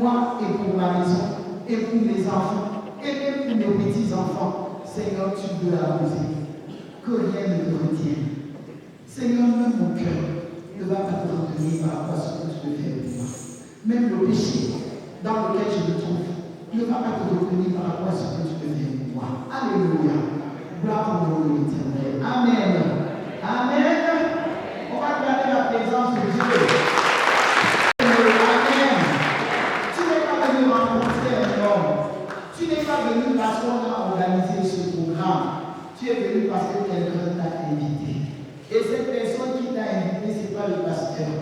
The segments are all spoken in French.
moi et pour ma maison, et pour mes enfants, et même pour mes petits-enfants. Seigneur, tu veux abuser. Que rien ne te retienne. Seigneur, même mon cœur ne va pas te retenir par rapport à ce que tu veux faire pour moi. Même le péché dans lequel je me trouve ne va pas te retenir par rapport à ce que tu veux faire pour moi. Alléluia. Gloire au nom de l'Éternel. Amen. Amen. On va garder la présence de Dieu. Amen. Tu n'es pas venu rencontrer un homme. Tu n'es pas venu parce qu'on a organisé ce programme. Tu es venu parce que quelqu'un t'a invité. Et cette personne qui t'a invité, ce n'est pas le pasteur.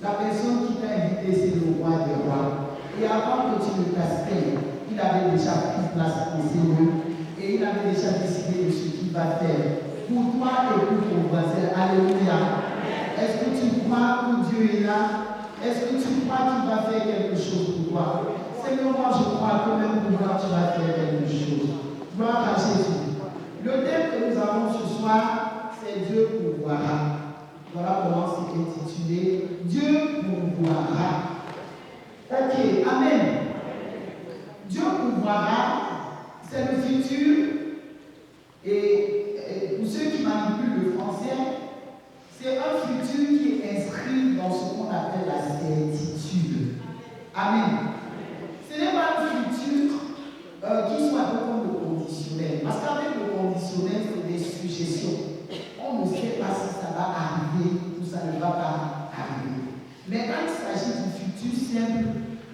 La personne qui t'a invité, c'est le roi des rois. Et avant que tu ne t'asseyes, il avait déjà pris place en Seigneur. Et il avait déjà décidé de ce qu'il va faire pour toi et pour ton voisin. Alléluia. Est-ce que tu crois que Dieu est là? Est-ce que tu crois qu'il va faire quelque chose pour toi? Seigneur, moi je crois que même pour toi tu vas faire quelque chose. Gloire à Jésus. Le thème que nous avons ce soir, c'est Dieu pourvoira. Voilà comment c'est intitulé. Dieu pourvoira. Ok, Amen. Dieu pourvoira, c'est le futur. Et pour ceux qui manipulent le français, c'est un futur qui est inscrit dans ce qu'on appelle la certitude. Amen. Ce n'est pas un futur qui soit un peu comme le conditionnel. Parce qu'avec le conditionnel, c'est des suggestions. On ne sait pas si ça va arriver ou ça ne va pas arriver. Mais quand il s'agit du futur simple,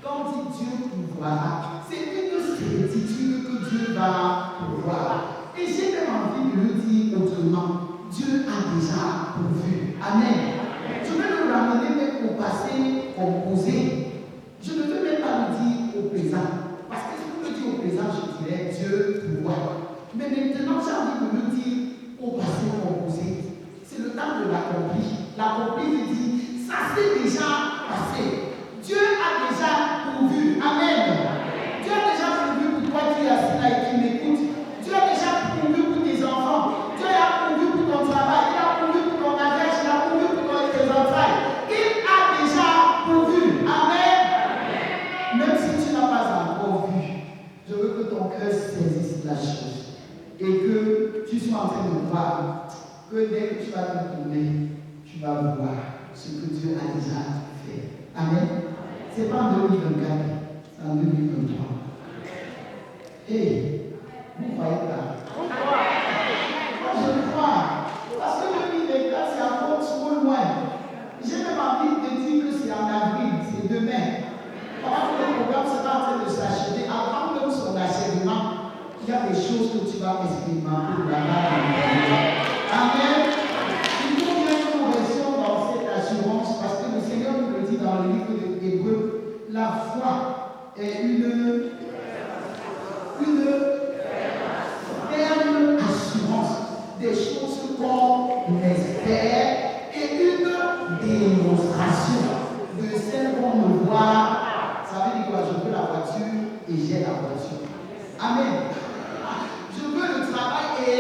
quand on dit Dieu pourvoira, c'est une certitude que Dieu va pourvoir. Et j'ai même envie de le dire autrement. Dieu a déjà pourvu. Amen. Je vais le ramener même au passé composé. Je ne veux même pas le dire au présent. Parce que si vous le dites au présent, je dirais Dieu pourvoit. Mais maintenant, j'ai envie de le dire au passé composé. C'est le temps de l'accompli. L'accompli veut dire, ça s'est déjà passé. Dieu a déjà pourvu. Amen. Dieu a déjà pourvu pour toi qui es assis là et qui m'écoute. Dieu a déjà pourvu pour tes enfants. Dieu a pourvu pour ton travail. Il a pourvu pour ton mariage. Il a pourvu pour tes entrailles. Il a déjà pourvu. Amen. Même si tu n'as pas encore vu, je veux que ton cœur saisisse la chose. Et que tu sois en train de voir que dès que tu vas te tourner, tu vas voir ce que Dieu a déjà fait. Amen. Ce n'est pas en 2024, c'est en 2023. Et vous croyez pas? Moi je crois. Parce que 2024, c'est encore trop loin. J'ai même envie de dire que c'est en avril, c'est demain. Pendant que le programme sera en train de s'achever, avant même son achèvement, il y a des choses que tu vas expérimenter là-bas. Amen. Il faut bien que nous restions dans cette assurance parce que le Seigneur nous le dit dans le livre de Hébreux, la foi est une ferme assurance des choses qu'on espère et une démonstration de celles qu'on ne voit. Ça veut dire quoi? Je veux la voiture et j'ai la voiture. Amen. Je veux le travail et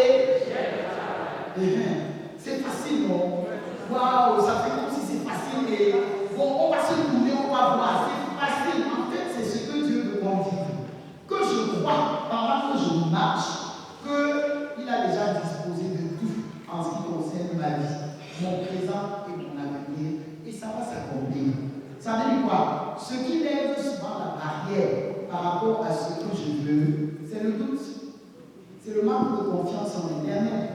j'ai le travail. C'est facile, non? Waouh, ça fait comme si c'est facile et bon, on va se tourner, on va voir. C'est facile. En fait, c'est ce que Dieu veut qu'on vive. Que je crois, pendant que je marche, qu'il a déjà disposé de tout en ce qui concerne ma vie, mon présent et mon avenir, et ça va s'accomplir. Ça veut dire quoi? Ce qui lève souvent la barrière par rapport à ce que je veux, c'est le doute. C'est le manque de confiance en l'Éternel.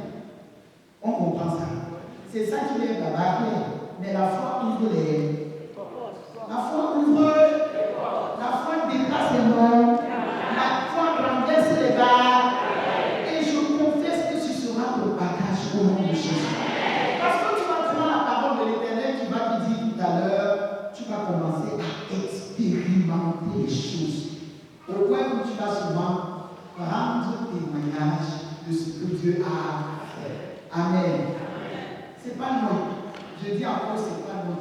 On comprend ça. C'est ça qui lève la barrière. Mais la foi ouvre les. La foi ouvre. La foi déplace les morts. La foi renverse les barres. Et je confesse que ce sera le bagage au nom de Jésus. Parce que tu vas prendre la parole de l'Éternel qui va te dire tout à l'heure, tu vas commencer à expérimenter les choses. Au point où tu vas souvent rendre témoignage de ce que Dieu a fait. Amen. C'est pas loin. Je dis encore, c'est pas loin.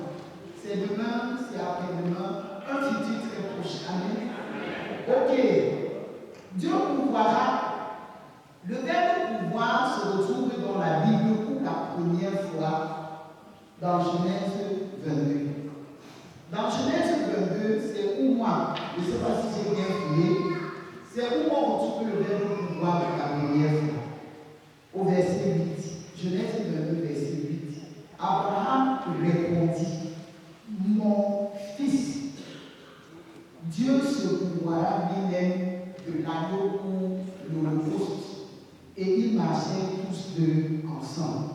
C'est demain, c'est après-demain, un futur très proche. Amen. Ok. Dieu pourvoira. Le verbe pouvoir se retrouve dans la Bible pour la première fois dans Genèse 22. Dans Genèse 22, 22, c'est où moi, je ne sais pas si j'ai bien fouillé, c'est où moi on trouve le verbe pouvoir de la première fois. Au verset 8, Genèse 22, verset 8. Abraham répondit, mon fils, Dieu se pourvoira lui-même de l'agneau pour l'holocauste. Et ils marchaient tous deux ensemble.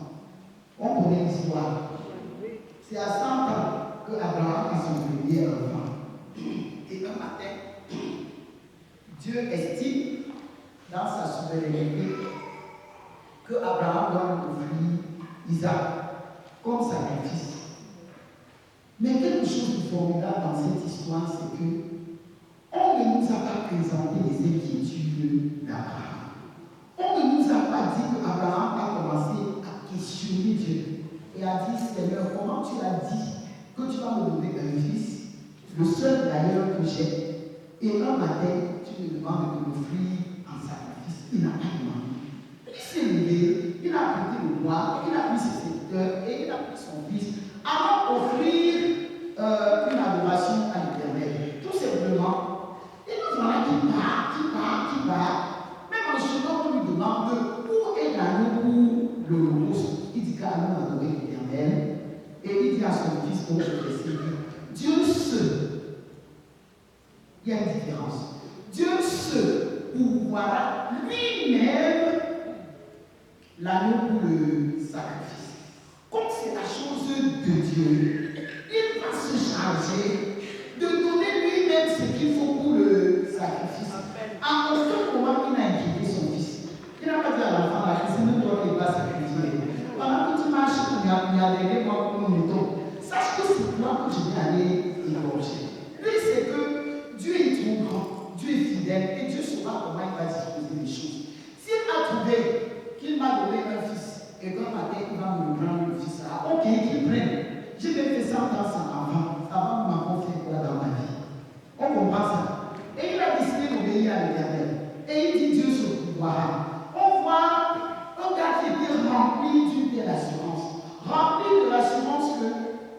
On connaît l'histoire. C'est à 100 ans que Abraham a son premier enfant. Et un matin, Dieu estime dans sa souveraineté que Abraham doit lui offrir Isaac comme sacrifice. Mais quelque chose de formidable dans cette histoire, c'est que on ne nous a pas présenté les inquiétudes d'Abraham. On ne nous a pas dit qu'Abraham a commencé à questionner Dieu et a dit, Seigneur, comment tu as dit que tu vas me donner un fils, le seul d'ailleurs que j'ai, et un matin, tu me demandes de m'offrir en sacrifice. Il n'a pas demandé. Il s'est levé, il a pris le bois, il a pris ses secteurs et il a pris son fils avant d'offrir une adoration à l'Éternel. Tout simplement, il nous en a qui part. Même en chemin, on lui demande où est l'agneau pour l'holocauste. Il dit qu'Aaron a adoré l'Éternel et il dit à son fils, comme je l'ai dit, Dieu seul. Il y a une différence. Dieu seul pourvoira lui-même l'agneau pour le sacrifice. Comme c'est la chose de Dieu, il va se charger de donner lui-même ce qu'il faut pour le sacrifice. En aucun moment, il n'a inquiété son fils. Il n'a pas dit à l'enfant, c'est même toi qui vas sacrifier. Pendant que tu marches, il y a des moi pour mon mouton. Sache que c'est toi que je vais aller égorger. Lui, c'est que Dieu est trop grand, Dieu est fidèle et Dieu saura comment il va disposer les choses. S'il a trouvé qu'il m'a donné un fils et qu'un matin il va me prendre le fils là, ok, qu'il prenne. J'ai même fait 100 ans sans enfant, avant de m'avoir fait quoi dans ma vie. On comprend ça. Et il a décidé d'obéir à l'Éternel. Et il dit Dieu se pourvoira. On voit un gars qui était rempli d'une telle assurance, rempli de l'assurance que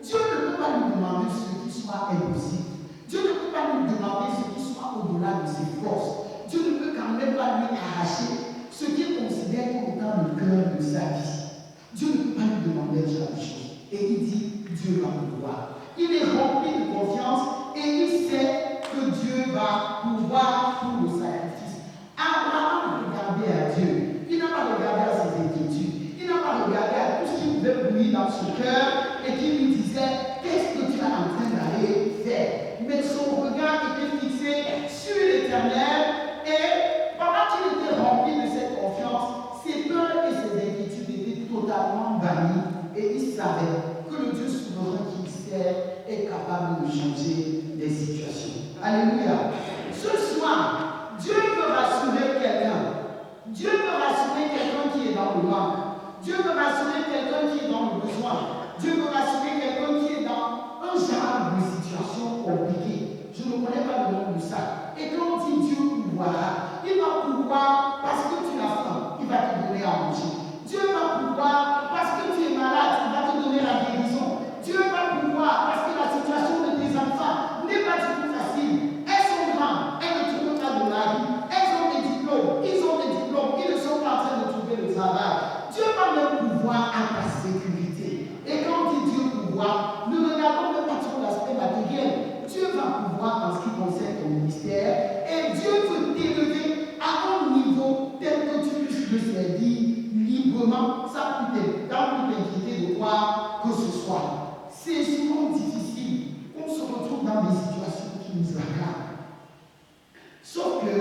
Dieu ne peut pas lui demander ce qui soit impossible. Dieu ne peut pas lui demander ce qui soit au-delà de ses forces. Dieu ne peut quand même pas lui arracher ce qu'il considère comme étant le cœur de sa vie. Dieu ne peut pas lui demander ce genre de choses. Et il dit, Dieu va pouvoir. Il est rempli de confiance et il sait que Dieu va pouvoir pour le sacrifice. Abraham regardait à Dieu. Il n'a pas regardé à ses inquiétudes. Il n'a pas regardé à tout ce qui pouvait brûler dans son cœur et qui lui disait, qu'est-ce que tu es en train d'aller faire? Mais son regard était fixé sur l'Éternel et pendant qu'il était rempli de cette confiance, ses peurs et ses inquiétudes étaient totalement bannies et il savait que le Dieu souverain qu'il sert est capable de changer des situations. Alléluia. Ce soir, Dieu veut rassurer quelqu'un. Dieu veut rassurer quelqu'un qui est dans le manque. Dieu veut rassurer quelqu'un qui est dans le besoin. Dieu veut rassurer quelqu'un qui est dans un genre de situation compliquée. Je ne connais pas le nom de ça. Et quand on dit Dieu pourvoira, il va pouvoir parce que tu as faim, il va te donner à manger. Dieu va pouvoir parce que tu es malade, il va te donner la guérison. Dieu va pouvoir parce que la situation de tes enfants n'est pas du tout facile. Elles sont grandes, elles ne trouvent pas de mari, elles ont des diplômes, ils ne sont pas en train de trouver le travail. Dieu va même pouvoir à ta sécurité. Et quand on dit Dieu pouvoir, ne regardons même pas trop l'aspect matériel. Dieu va pouvoir en ce qui concerne ton ministère et Dieu veut t'élever à un niveau tel que tu puisses le servir librement, sans plus t'inquiéter de quoi que ce soit. C'est souvent difficile. On se retrouve dans des situations qui nous accabent. Sauf que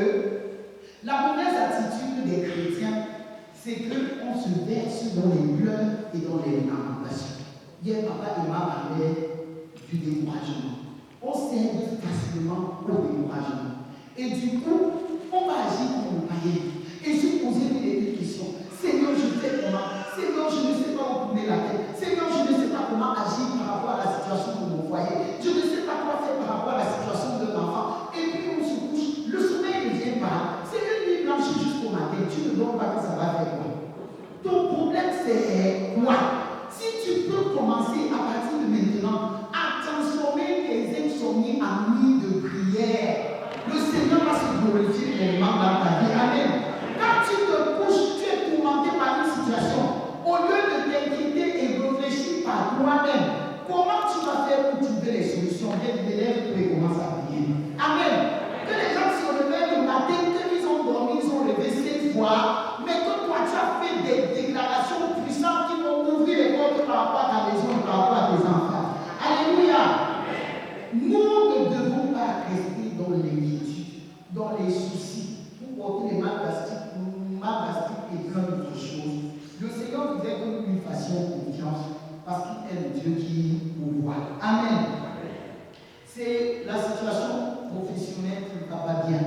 la mauvaise attitude des chrétiens, c'est qu'on se verse dans les pleurs et dans les lamentations. Hier, papa et maman parlaient du découragement. On cède facilement au découragement. Et du coup, on va agir comme un païen. Et se poser des questions. Seigneur, je fais comment? Seigneur, je ne sais pas où tourner la tête. Seigneur, je ne sais pas comment agir par rapport à la situation de mon foyer. Je ne sais pas quoi faire par rapport à la situation de l'enfant. Et puis on se couche, le sommeil ne vient pas. C'est une nuit blanche jusqu'au matin. Tu ne dors pas que ça va faire quoi? Ton problème c'est quoi? Si tu peux commencer à partir de maintenant à transformer tes insomnies en nuit de prière, le Seigneur va se glorifier réellement dans ta vie. Amen. Quand tu te couches, tu es tourmenté par une situation. Au lieu de t'inquiéter et réfléchir par toi-même, comment tu vas faire pour trouver les solutions? Viens de lèvres et commence à prier. Amen. Que les gens se réveillent le matin, qu'ils ont dormi, ils ont rêvé 5 fois, mais que toi tu as fait des déclarations puissantes qui vont ouvrir les portes par rapport à ta maison, par rapport à tes enfants. Alléluia. Nous ne devons pas rester dans l'inquiétude, dans les soucis, pour porter les mal gastriques et plein d'autres choses. Le Seigneur voudrait que nous lui fassions confiance parce qu'il est le Dieu qui pourvoit. Amen. C'est la situation professionnelle qui ne va pas bien.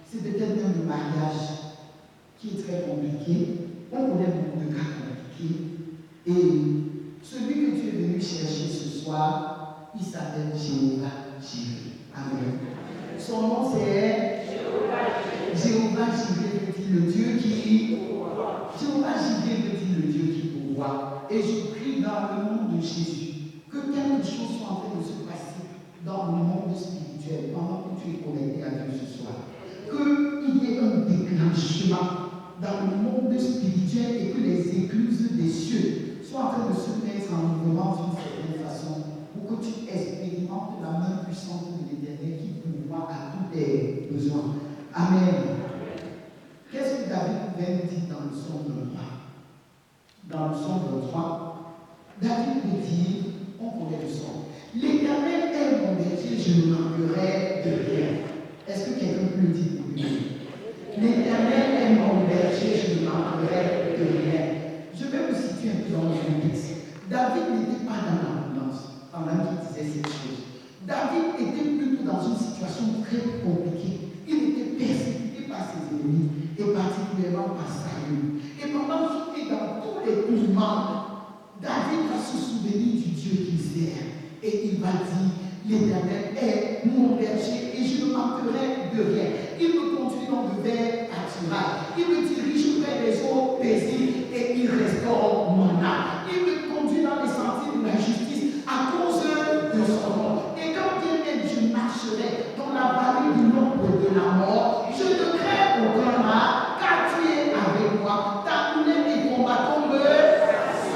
C'est peut-être même le mariage qui est très compliqué. On connaît beaucoup de cas compliqués. Et celui que tu es venu chercher ce soir, il s'appelle Jéhovah Jireh. Amen. Son nom c'est Jéhovah Jireh, veut dire le Dieu qui pourvoit. Jéhovah Jireh veut dire le Dieu qui pourvoit. Et je prie dans le nom de Jésus que quelque chose soit en train de se passer dans le monde spirituel pendant que tu es connecté à Dieu ce soir. Qu'il y ait un déclenchement dans le monde spirituel et que les écluses des cieux soient en train de se mettre en mouvement d'une certaine façon pour que tu expérimentes la main puissante de l'Éternel qui pourvoit à tous tes besoins. Amen. Qu'est-ce que David pouvait nous dire dans le psaume 23? Dans le psaume 23, David peut dire, on connaît le psaume, l'Éternel est mon berger, je ne manquerai de rien. Est-ce que quelqu'un peut le dire pour lui? L'Éternel est mon berger, je ne manquerai de rien. Je vais vous situer un peu dans le contexte. David n'était pas dans l'abondance pendant qu'il disait cette chose. David était plutôt dans une situation très compliquée. Il était persécuté par ses ennemis et particulièrement par Saül. Et pendant qu'il était dans tous les tourments, David va se souvenir du Dieu qu'il sert. Et il va dire, l'Éternel est mon berger et je ne manquerai de rien. Il me conduit dans de verts pâturages. Il me dirige vers les eaux paisibles et il restaure mon âme. Il me conduit dans les sentiers de la justice à cause de son nom. Et quand bien même je marcherai dans la vallée du l'ombre de la mort, je ne crains aucun mal, car tu es avec moi. Ta houlette et ton bâton me...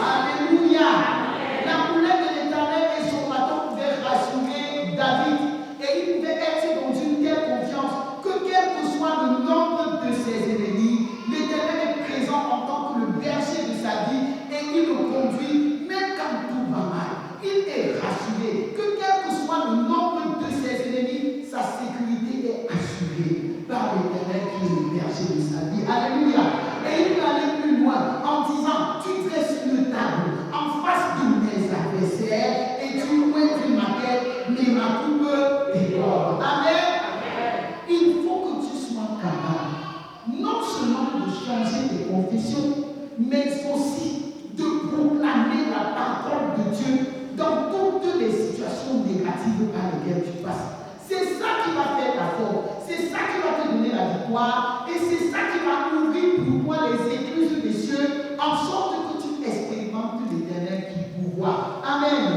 Alléluia. La houlette de l'Éternel et son bâton pouvaient rassurer David. Et il pouvait être dans une telle confiance que quel que soit le nombre de ses ennemis, l'Éternel est présent en tant que le berger de sa vie et il le conduit même quand tout va mal. Il est rassuré que quel que soit le nombre de ses ennemis, sa sécurité est assurée par l'Éternel qui est le berger de sa vie. Alléluia. Et il peut aller plus loin en disant, tu dresses une table en face de mes adversaires et tu oins ma tête, mais ma coupe déborde. Amen. Il faut que tu sois capable non seulement de changer tes confessions, mais aussi de proclamer la parole de Dieu dans toutes les situations négatives par lesquelles tu passes. C'est ça qui va faire ta force, c'est ça qui va te donner la victoire et c'est ça qui va ouvrir pour toi les écluses des cieux en sorte que tu expérimentes l'Éternel qui pourvoit. Amen.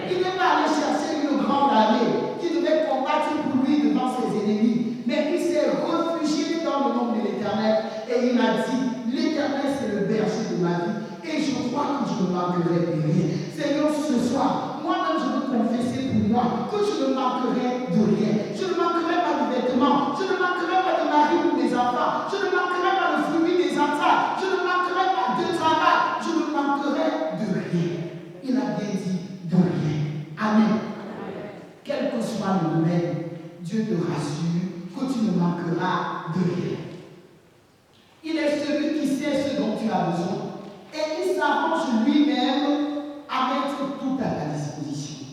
Il n'est pas allé chercher une grande armée qui devait combattre pour lui devant ses ennemis, mais il s'est réfugié dans le nom de l'Éternel et il a dit, l'Éternel c'est le berger de ma vie et je crois que je ne manquerai de rien. Seigneur, ce soir, moi-même je veux confesser pour moi que je ne manquerai de rien. Je ne manquerai pas de vêtements, je ne manquerai pas de mari ou des enfants, je ne manquerai pas de fruits des entrailles, je ne manquerai pas de travail, je ne manquerai de rien. Il a bien dit de rien. Amen. Quel que soit le domaine, Dieu te rassure que tu ne manqueras de rien. Il est celui qui sait ce dont tu as besoin et il s'arrange lui-même à mettre tout à ta disposition.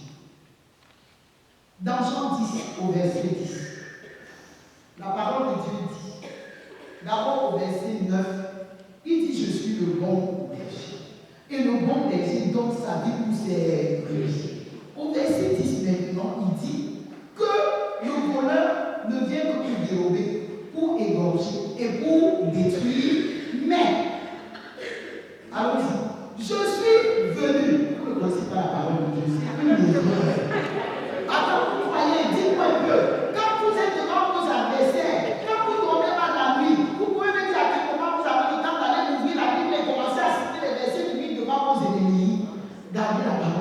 Dans Jean 10, au verset 10, la parole de Dieu dit, d'abord au verset 9, il dit, je suis le bon berger. Et le bon berger donne sa vie pour ses brebis. Au verset 10 maintenant, il dit que le voleur ne vient que pour dérober, pour égorger et pour détruire. Mais, allons-y, je suis venu. Vous ne connaissez pas la parole de Dieu, c'est une erreur. Attends, vous croyez, dites-moi un peu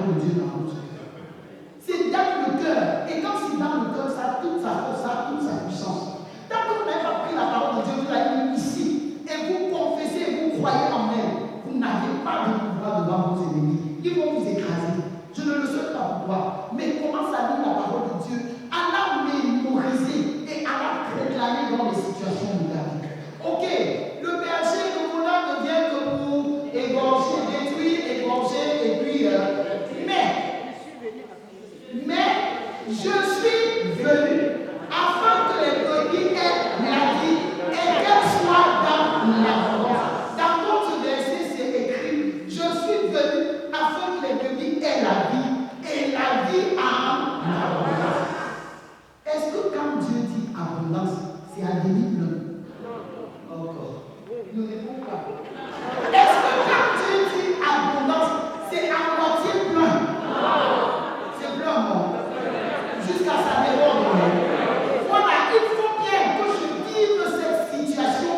parole de Dieu dans notre cœur. C'est dans le cœur. Et quand c'est dans le cœur, ça a toute sa force, ça a toute sa puissance. Tant que vous n'avez pas pris la parole de Dieu, vous l'avez mis ici, et vous confessez, vous croyez en elle, vous n'avez pas de pouvoir devant vos ennemis. Ils vont vous écraser. Je ne le souhaite pas pour toi. Mais commence à lire la parole de Dieu, à la mémoriser et à la proclamer dans les situations de la vie. Ok, le berger, le voleur ne vient que pour égorger, détruire, égorger, et puis. Mais je suis venu afin que les brebis aient la vie et qu'elles soient dans l'abondance. Dans d'autres versets, c'est écrit: je suis venu afin que les brebis aient la vie et la vie en abondance. Est-ce que quand Dieu dit abondance, c'est à demi plein? Encore. Ne réponds pas. Est-ce que quand Dieu dit abondance, c'est à moitié plein? C'est plein, non? Jusqu'à sa déborde. Voilà, il faut bien que je vive cette situation,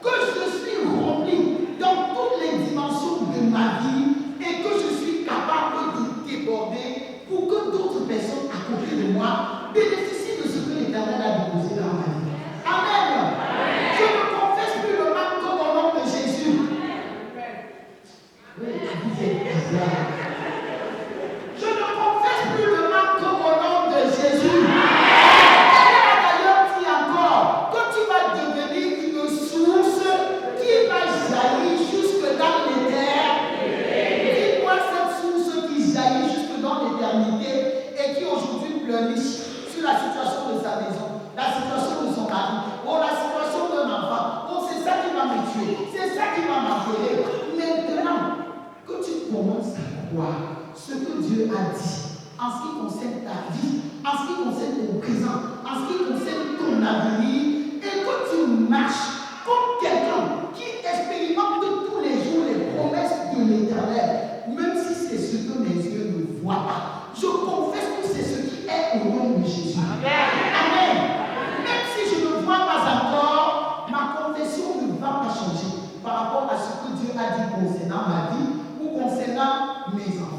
que je suis rempli dans toutes les dimensions de ma vie et que je suis capable de déborder pour que d'autres personnes à côté de moi bénéficient de ce que l'Éternel a déposé dans ma vie. Amen. Je ne confesse plus le mal comme au nom de Jésus. Oui, vous êtes bizarre. Je ne confesse plus le mal comme au nom de Jésus. Elle a d'ailleurs dit encore que tu vas devenir une source qui va jaillir jusque dans l'éternité. Dis-moi cette source qui jaillit jusque dans l'éternité et qui aujourd'hui pleurniche sur la situation de sa maison, la situation de son mari, ou la situation d'un enfant. Oh, c'est ça qui va me tuer, c'est ça qui va m'enterrer. Maintenant que tu commences à croire ce que Dieu a dit en ce qui concerne ta vie, en ce qui concerne ton présent, en ce qui concerne ton avenir, et que tu marches comme quelqu'un qui expérimente tous les jours les promesses de l'Éternel, même si c'est ce que mes yeux ne voient pas. Je confesse que c'est ce qui est au nom de Jésus. Amen. Même si je ne vois pas encore, ma confession ne va pas changer par rapport à ce que Dieu a dit concernant ma vie ou concernant mes enfants.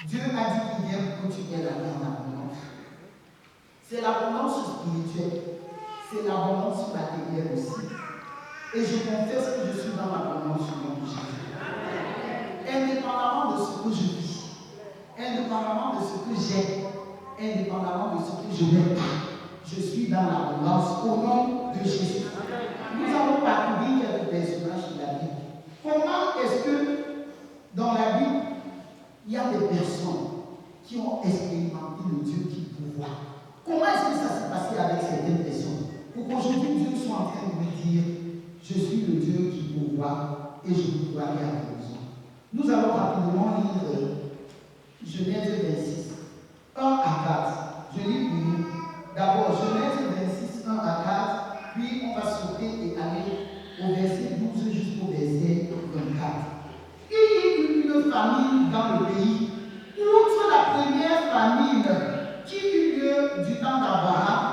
Dieu a dit qu'il vient pour que tu aies la vie en abondance. C'est l'abondance spirituelle, c'est l'abondance matérielle aussi. Et je confesse que je suis dans l'abondance au nom de Jésus. Indépendamment de ce que je vis, indépendamment de ce que j'ai, indépendamment de ce que je n'ai pas, je suis dans l'abondance au nom de Jésus. Nous allons parcourir quelques personnages de la Bible. Comment est-ce que dans la Bible, il y a des personnes qui ont expérimenté le Dieu qui pourvoit? Comment est-ce que ça s'est passé avec certaines personnes pour qu'aujourd'hui Dieu soit en train de me dire: je suis le Dieu qui pourvoit et je vous pourvoirai à vos besoins? Nous allons rapidement lire Genèse 26, 1 à 4. Je lis pour nous. D'abord Genèse 26, 1 à 4, puis on va sauter et aller au verset 12 jusqu'au verset 24. Il y eut une famine dans le pays. Outre la première famine qui eut lieu du temps d'Abraham,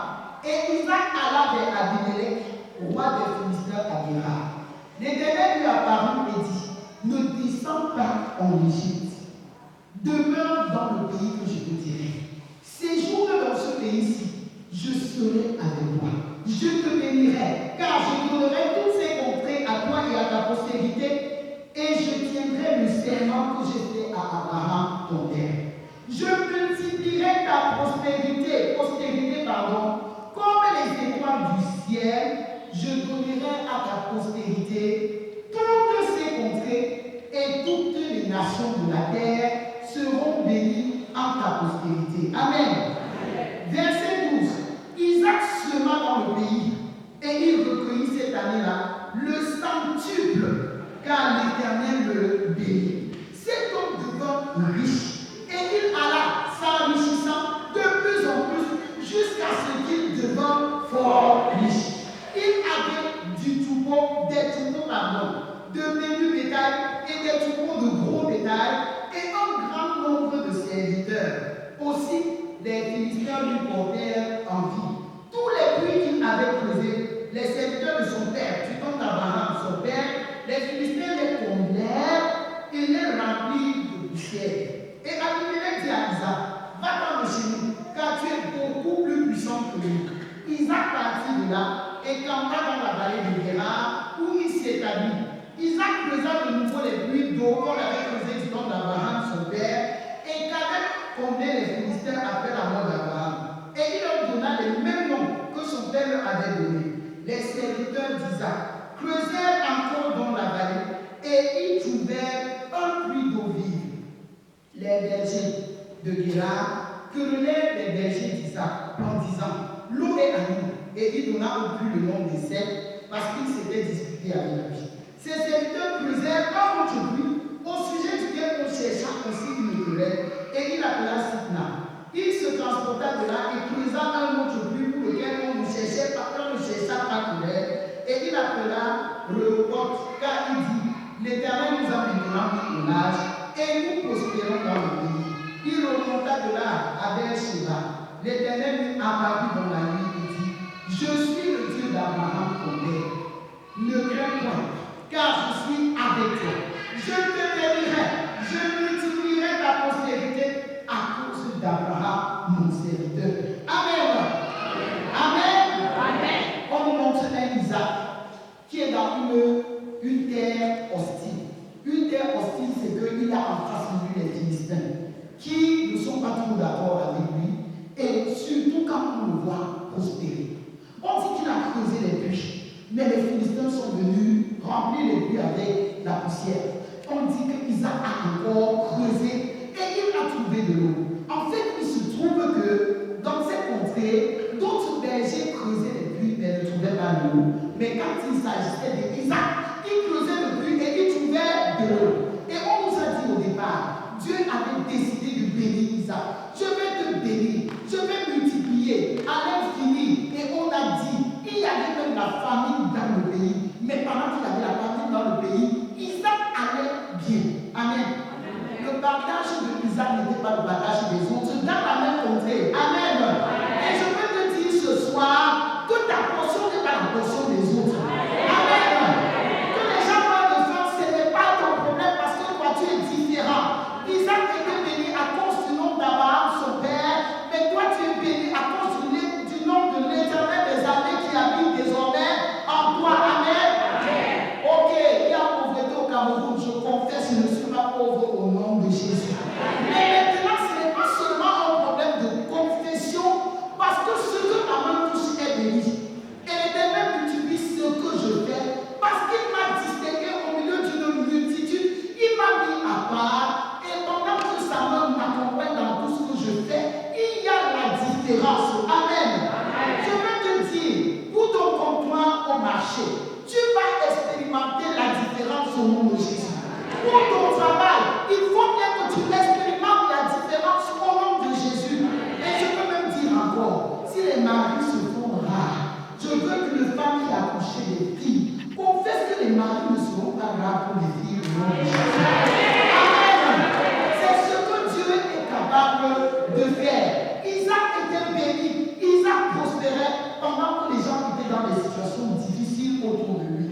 et Isaac alla vers Abimelech, roi des Philistins à Guérar. L'Éternel lui apparut et dit: ne descends pas en Égypte, demeure dans le pays que je te dirai. Séjourne dans ce pays-ci, je serai avec toi. Je te bénirai, car je donnerai toutes ces contrées à toi et à ta postérité, et je tiendrai le serment que j'ai fait à Abraham, ton père. Je multiplierai ta postérité, comme les étoiles du ciel. Je donnerai à ta postérité toutes ces contrées, et toutes les nations de la terre seront bénies en ta postérité. Amen. Verset 12. Isaac sema dans le pays, et il recueillit cette année-là le centuple, car l'Éternel le bénit. Cet homme devint riche, et il alla s'enrichissant de plus en plus jusqu'à ce qu'il devint fort riche. Il avait des troupeaux, de menus bétail et des troupeaux de gros bétail et un grand nombre de serviteurs. Aussi, les Philistins lui portèrent envie. Tous les puits qu'il avait creusés, les serviteurs de son père, du temps d'Abraham, son père, les Philistins les comblèrent et les remplirent de qu'on avait creusé du temps d'Abraham, son père, et Caleb condamnait les Philistins après la mort d'Abraham. Et il leur donna les mêmes noms que son père leur avait donnés. Les serviteurs d'Isaac creusèrent encore dans la vallée et ils trouvèrent un puits d'eau vive. Les bergers de Guérard querellèrent les bergers d'Isaac en disant: l'eau est à nous. Et il donna au puits le nom de Seth parce qu'il s'était disputé avec lui. Ces serviteurs creusèrent un autre puits au sujet duquel on chercha aussi une querelle et il appela Sitna. Il se transporta de là et creusa un autre puits pour lequel on ne chercha pas querelle et il appela Rehoboth car il dit: l'Éternel nous a maintenant mis au large et nous prospérons dans le pays. Il remonta de là à Beersheba. L'Éternel lui apparut dans la nuit et dit: je suis le Dieu d'Abraham ton père. Ne crains point, car je suis avec toi. Je te bénirai, je multiplierai ta postérité à cause d'Abraham, mon serviteur. Amen. Amen. Amen. On nous montre un Isaac qui est dans une terre hostile. Une terre hostile, c'est qu'il a en face de lui les Philistins qui ne sont pas toujours d'accord avec lui et surtout quand on le voit prospérer. On dit qu'il a creusé les puits, mais les Philistins sont venus remplir les puits avec la poussière. On dit qu'Isaac a encore creusé et il a trouvé de l'eau. En fait, il se trouve que dans cette contrée, d'autres bergers creusaient les puits mais ne trouvaient pas de l'eau. Mais quand il s'agissait d'Isaac, il creusait le puits et il trouvait de l'eau. Et on nous a dit au départ, Dieu avait décidé de bénir Isaac. Je vais te bénir, je vais multiplier à l'infini. Et on a dit, il y avait même la famine dans le pays. Mais pendant qu'il y avait la famine dans le pays, Isaac allait bien. Amen. Amen. Le partage de Isaac n'était pas le partage des autres dans la même contrée. Amen. Amen. Et je veux te dire ce soir que ta portion n'est pas la portion des autres. Amen. Que les gens parlent de faire, ce n'est pas ton problème parce que toi tu es différent. Isaac était béni à cause du nom d'Abraham, son père, mais toi tu es béni à cause du nom de l'Éternel des armées qui habite désormais en toi. Amen. Amen. Ok, il y a pauvreté au Cameroun, je confesse, je ne suis pas pauvre au nom de Jésus. Mais maintenant, ce n'est pas seulement un problème de confession, parce que ce que ma main touche est béni. Et l'Éternel multiplie ce que je fais, parce qu'il m'a distingué au milieu d'une multitude, il m'a mis à part, et pendant que sa main m'accompagne dans tout ce que je fais, il y a la différence. Amen. Amen. Je veux te dire, pour ton comptoir au marché, tu vas expérimenter la différence au nom de Jésus. Pour ton travail, il faut bien que tu expérimentes la différence au nom de Jésus. Et je peux même dire encore, si les maris se font rares, je veux qu'une femme qui a accouché des filles confesse que les maris ne seront pas rares pour les filles au nom de Jésus. Amen. C'est ce que Dieu est capable de faire. Isaac était béni, Isaac prospérait pendant que les gens étaient dans des situations difficiles autour de lui.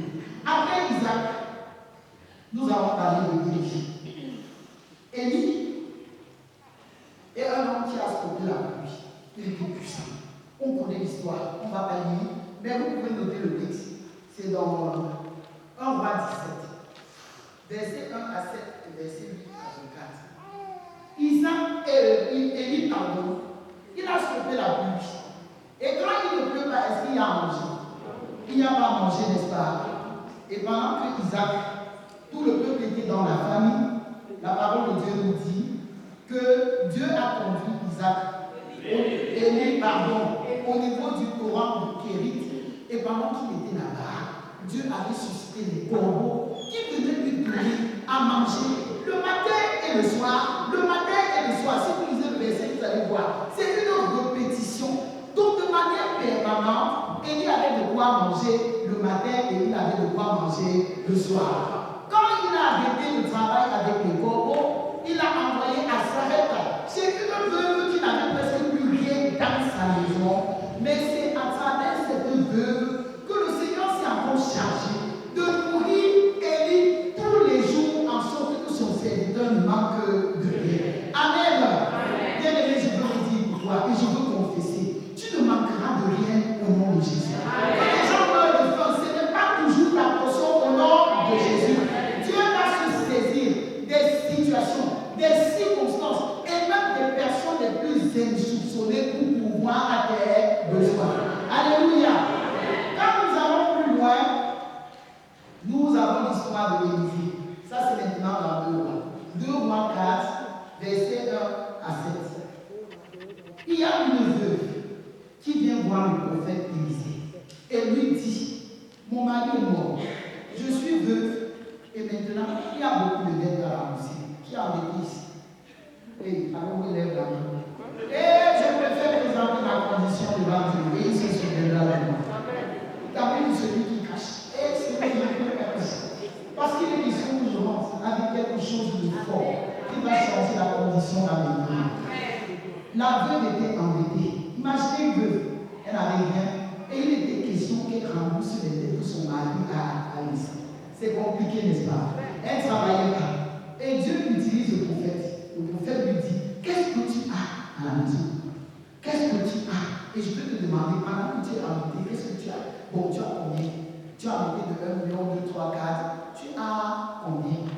Après Isaac, nous avons parlé de Élie. Élie est un homme qui a stoppé la pluie. Il était puissant. On connaît l'histoire, on ne va pas lire, mais vous pouvez noter le texte. C'est dans 1 roi 17, verset 1 à 7 et verset 8 à 24. Élie, pardon, il a stoppé la pluie. Et quand il ne pleut pas, est-ce qu'il y a à manger? Il n'y a pas à manger, n'est-ce pas? Et pendant que Isaac, tout le peuple était dans la famine, la parole de Dieu nous dit que Dieu a conduit Isaac, Élie, au niveau du torrent de Kérit. Et pendant qu'il était là-bas, Dieu avait suscité les corbeaux qui venaient lui donner à manger le matin et le soir. Le matin et le soir, si vous lisez le verset, vous allez voir, c'est une répétition. Donc de manière permanente, Élie avait de quoi manger le matin et il avait de quoi manger le soir. Quand il a arrêté le travail avec les corbeaux, il a envoyé à Sarepta. C'est une veuve qui n'avait presque plus rien dans sa maison. Mais c'est à travers cette veuve que le Seigneur s'est encore chargé de nourrir Élie tous les jours en sorte que son serviteur ne manque de rien. Amen. Bien-aimé, je veux le dire pour toi et je veux confesser. Tu ne manqueras de rien au nom de Jésus. Quand les gens meurent de faim, ce n'est pas toujours la portion au nom de Jésus. dans 2 Rois. 2 Rois 4, versets 1 à 7. Il y a une veuve qui vient voir le prophète Élisée et lui dit, mon mari est mort, je suis veuve et maintenant il y a beaucoup de dettes à rembourser. Qui a vécu ici? Et alors vous lève la main. Et je préfère présenter ma condition devant Dieu et il se souviendra de moi. D'abord celui qui cache. Et c'est celui qui cache. Parce qu'il est question d'urgence avec quelque chose de fort qui va changer la condition de la vie. La veuve était embêtée. Imaginez une veuve, elle n'avait rien. Et il était question qu'elle rembourse les dettes de son mari à Alice. C'est compliqué, n'est-ce pas? Elle ne travaillait pas. Et Dieu utilise le prophète. Le prophète lui dit, qu'est-ce que tu as à la maison? Qu'est-ce que tu as? Et je peux te demander, pendant que tu es embêté, qu'est-ce que tu as? Bon, tu as combien? Tu as embêté de 1 million, 2, 3, 4. Tu as combien?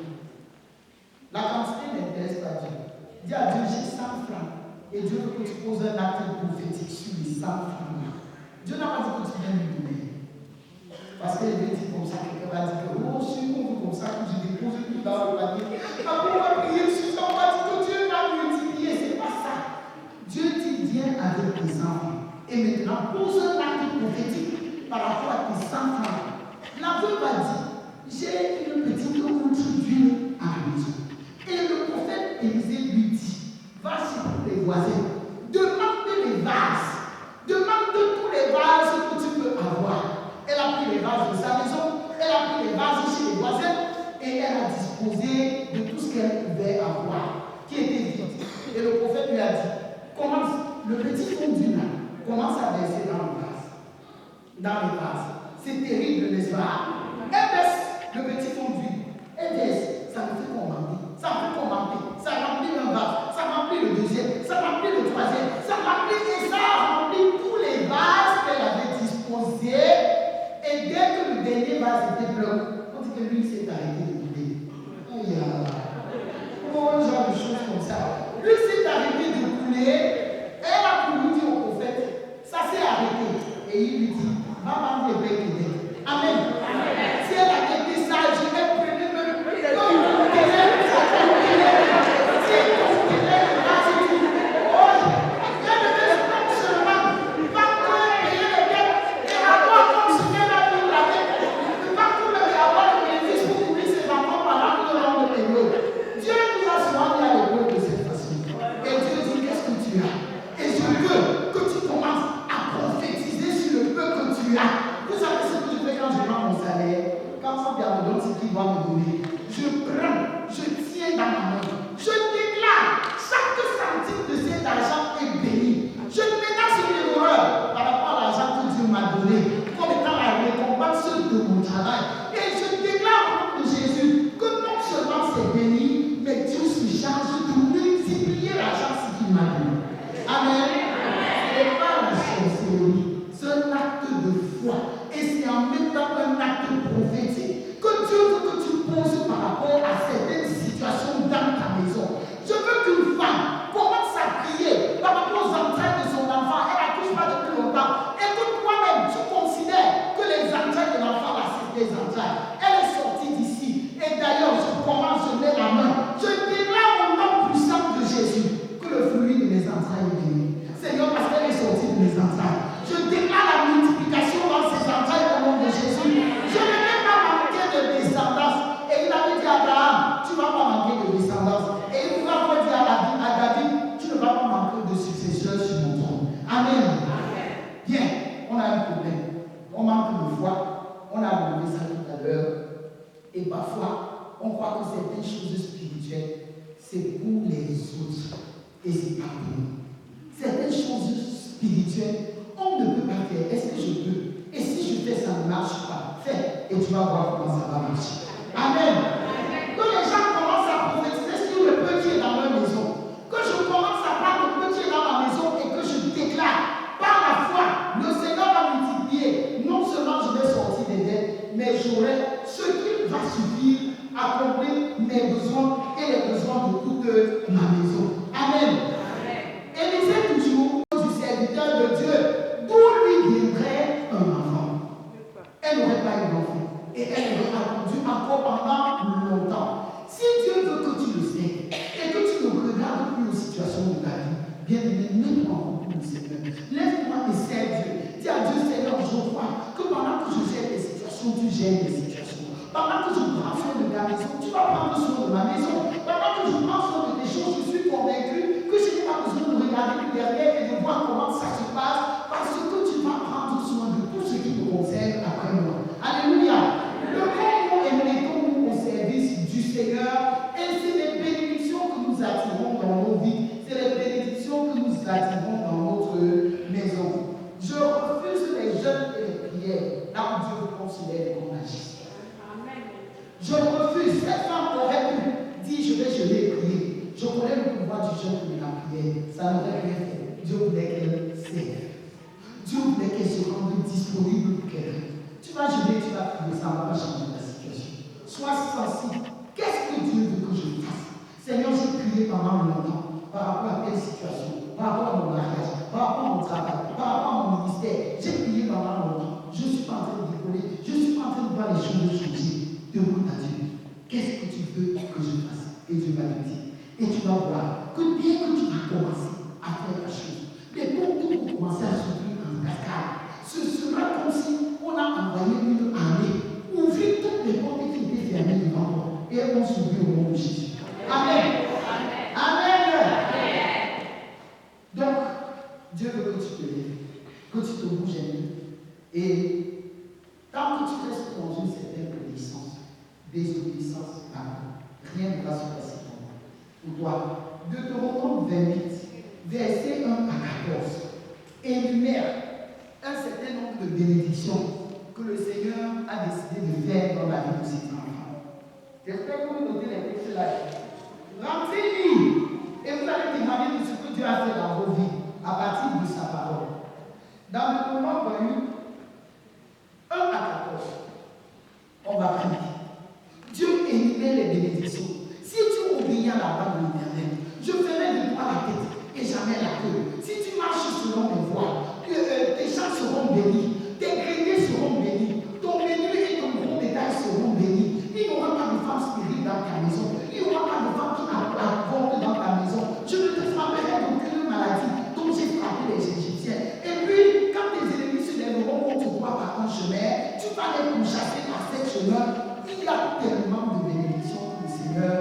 La quantité n'intéresse pas Dieu. Dis à Dieu, j'ai 100 francs. Et Dieu veut que tu poses un acte prophétique sur les 100 francs. Dieu n'a pas dit que tu viens lui donner. Parce que je vais dire comme ça, quelqu'un va dire que, oh, je suis comme ça, que je dépose tout dans le panier. Après, on va prier sur ça, on va dire que Dieu va multiplier. C'est pas ça. Dieu dit, viens avec tes enfants. Et maintenant, pose un acte prophétique par rapport à tes 100 francs. La veuve a dit, j'ai une petite outre d'huile à la maison. Et le prophète Élisée lui dit, va chez tous les voisins, demande les vases, demande tous les vases que tu peux avoir. Elle a pris les vases de sa maison, elle a pris les vases chez les voisins et elle a disposé de tout ce qu'elle pouvait avoir, qui était vide. Et le prophète lui a dit, commence, le petit fond d'huile commence à verser dans le vase. Dans les vases. C'est terrible, n'est-ce pas? Elle baisse le petit fond d'huile. Elle baisse, ça me fait commenter. Ça me fait commenter. Ça remplit un vase, ça remplit le deuxième, ça remplit le troisième, ça remplit et ça remplit tous les vases qu'elle avait disposés. Et dès que le dernier vase était plein, on dit que lui s'est arrêté de couler. Aïe, comment on genre de choses comme ça? Lui s'est arrêté de couler. Elle a voulu dire au prophète, ça s'est arrêté. Et il lui dit, va vendre les becs et dettes. Amen. Si elle avait été sage, elle prenait même plus de mon Seigneur. Lève-moi et sers Dieu. Dis à Dieu, Seigneur, je crois que pendant que je gère les situations, tu gères les situations. Pendant que je prends soin de ta maison, tu vas prendre soin de ma maison. Pendant que je prends soin de tes choses, je suis convaincu que je n'ai pas besoin de regarder derrière et de voir comment ça se passe, parce que tu vas prendre soin de tout ce qui me concerne après moi. Alléluia. Le moment et mettons-nous au service du Seigneur, et c'est les bénédictions que nous attirons dans nos vies, c'est les bénédictions que nous attirons dans notre maison. Je refuse les jeûnes et les prières, là où Dieu vous considère comme magicien. Je refuse. Cette femme aurait pu dire, je vais jeûner et prier. Je connais le pouvoir du jeûne et de la prière. Ça n'aurait rien fait. Dieu voulait qu'elle serve. Dieu voulait qu'elle se rende disponible pour quelqu'un. Tu vas jeûner, tu vas prier, ça ne va pas changer ta situation. Sois sensible. Qu'est-ce que Dieu veut que je fasse? Seigneur, j'ai prié pendant longtemps par rapport à telle situation, par rapport à mon mariage, par rapport à mon travail, par rapport à mon ministère. J'ai prié pendant longtemps. Je ne suis pas en train de décoller. Je ne suis pas en train de voir les choses changer. Demande à Dieu, qu'est-ce que tu veux que je fasse? Et Dieu va te dire. Et tu vas voir que bien que tu vas commencer à faire la chose, les pompes vont commencer à s'ouvrir en cascade. Ce sera comme si on a envoyé une armée, ouvrir toutes les portes qui étaient fermées devant toi, et elles vont s'ouvrir au nom de Jésus. Amen. Amen. Amen. Donc, Dieu veut que tu te lèves, que tu te bouges un peu. Et tant que tu restes dans une certaine désobéissance, rien ne va se passer pour toi. Deutéronome 28, versets 1 à 14, énumère un certain nombre de bénédictions que le Seigneur a décidé de faire dans la vie de ses enfants. J'espère que vous notez les textes là. Rentrez-y et vous allez témoigner de ce que Dieu a fait dans vos vies à partir de sa parole. Dans le moment 1 à 14, on va prier. Dieu énumère les bénédictions. Si tu obéis à la voix de l'Éternel, je ferai de toi la tête et jamais la queue. Si tu marches selon mes voies, tes champs seront bénis, tes greniers seront bénis, ton menu et ton gros bétail seront bénis. Il n'y aura pas de femme spirituelle dans ta maison. Il n'y aura pas de femme qui avorte dans ta maison. Je ne te frapperai d'aucune maladie dont j'ai frappé les Égyptiens. Et puis, quand tes ennemis se lèveront contre toi par un chemin, tu vas les pourchasser par cet chemin. Il y a tellement de bénédictions que le Seigneur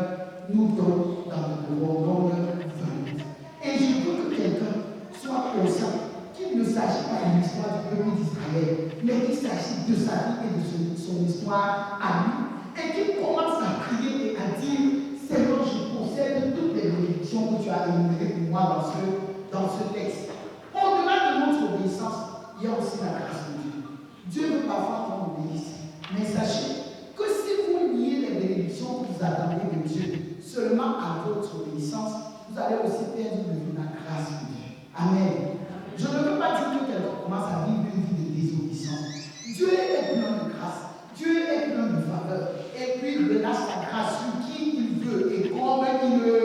nous donne dans le Deutéronome 28. Et je veux que quelqu'un soit conscient qu'il ne s'agit pas d'une histoire du peuple d'Israël, mais qu'il s'agit de sa vie et de son histoire à lui. Et qu'il commence à prier et à dire, Seigneur, je possède toutes les bénédictions que tu as énumérées pour moi dans ce texte. Au-delà de notre obéissance, il y a aussi la grâce de Dieu. Dieu veut parfois qu'on obéisse. Mais sachez que si vous niez les bénédictions que vous attendez de Dieu seulement à votre obéissance, vous allez aussi perdre de la grâce de Dieu. Amen. Je ne veux pas dire que quelqu'un commence à vivre une vie de désobéissance. Dieu est plein de grâce. Dieu est plein de faveur. Et puis il relâche sa grâce sur qui il veut et comme il le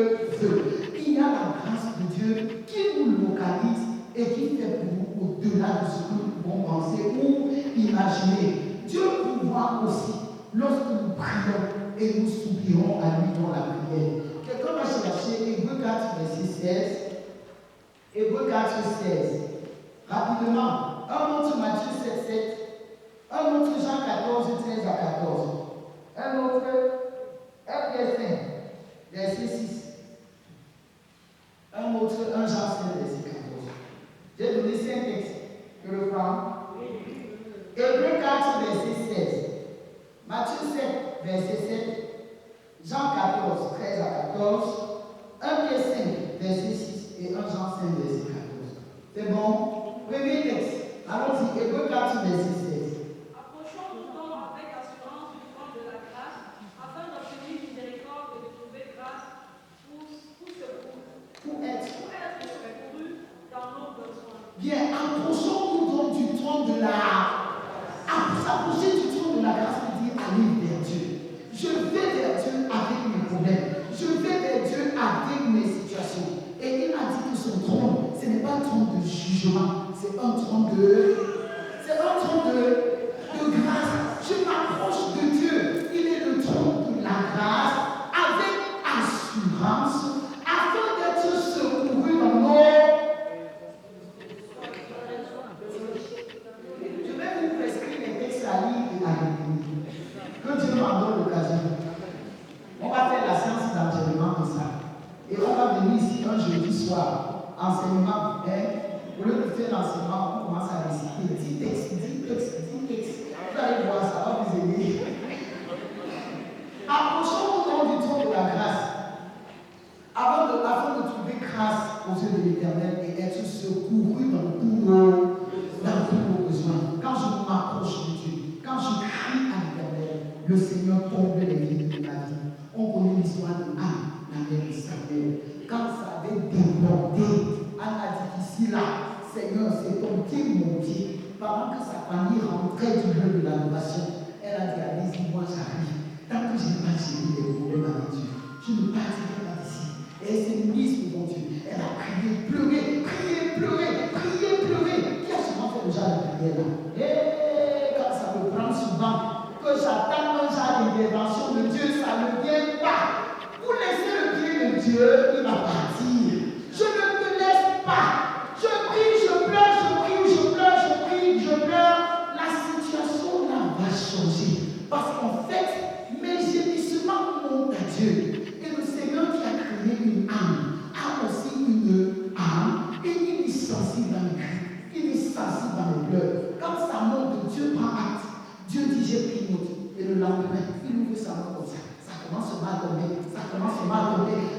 veut. Il y a la grâce de Dieu qui nous localise et qui fait pour nous au-delà de ce que nous pouvons penser ou imaginer. Dieu pouvoir aussi, lorsque nous prions et nous soupirons à lui dans la prière. Quelqu'un va chercher Hébreux 4, verset 16. Hébreux 4, 16. Rapidement, un autre Matthieu 7, 7. Un autre Jean 14, 13 à 14. Un autre Pierre 5, verset 6. Un autre 1 Jean 5, verset 14. J'ai donné 5 textes. Que le prends. Hébreux 4, verset 16. Matthieu 7, verset 7. Jean 14, 13 à 14. 1 Pierre 5, verset 6. Et 1 Jean 5, verset 14. C'est bon? Premier texte. Allons-y. Hébreux 4, verset 16. Approchons-nous donc avec assurance du trône de la grâce, afin d'obtenir miséricorde et de trouver grâce pour secours. Pour être secourus dans nos besoins. Bien, approchons-nous donc du trône de la... S'approcher du trône de la grâce veut dire aller vers Dieu. Je vais vers Dieu avec mes problèmes. Je vais vers Dieu avec mes situations. Et il a dit que son trône, ce n'est pas un trône de jugement, c'est un trône de grâce. Je m'approche de Dieu. Il est le trône de la grâce avec assurance afin d'être secouru dans nos... va venir ici un jeudi soir, enseignement, au lieu de faire l'enseignement, on commence à réciter 10 textes. Vous allez voir, ça va vous aider. Approchons-nous donc du trône de la grâce, afin de trouver grâce aux yeux de l'Éternel et être secouru dans tous nos besoins. Quand je m'approche de Dieu, quand je crie à l'Éternel, le Seigneur comble les vides de ma vie. On connaît l'histoire de Anne, la mère de Samuel. Quand ça avait débordé, Anne a dit ici, là, Seigneur, c'est ton pied, mon pied. Pendant que sa famille rentrait du lieu de l'adoration, elle a dit, allez-y, moi j'arrive. Tant que je n'ai pas géré les problèmes avec Dieu, je ne partirai pas d'ici. Et elle s'est mise devant Dieu. Elle a crié, pleuré. Qui a souvent fait le genre de prière là? Et quand ça me prend souvent, que j'attends un genre d'intervention de Dieu, ça ne vient pas. Vous laissez le pied de Dieu, il va partir. Je ne te laisse pas. Je prie, je pleure. La situation là va changer. Parce qu'en fait, mes gémissements montent à Dieu. Et le Seigneur qui a créé une âme a aussi une âme et il est sensible dans les cris, il est sensible dans les pleurs. Quand ça monte, Dieu prend acte. Dieu dit j'ai pris note. Et le lendemain, il ouvre sa main comme ça. Ça commence à tomber.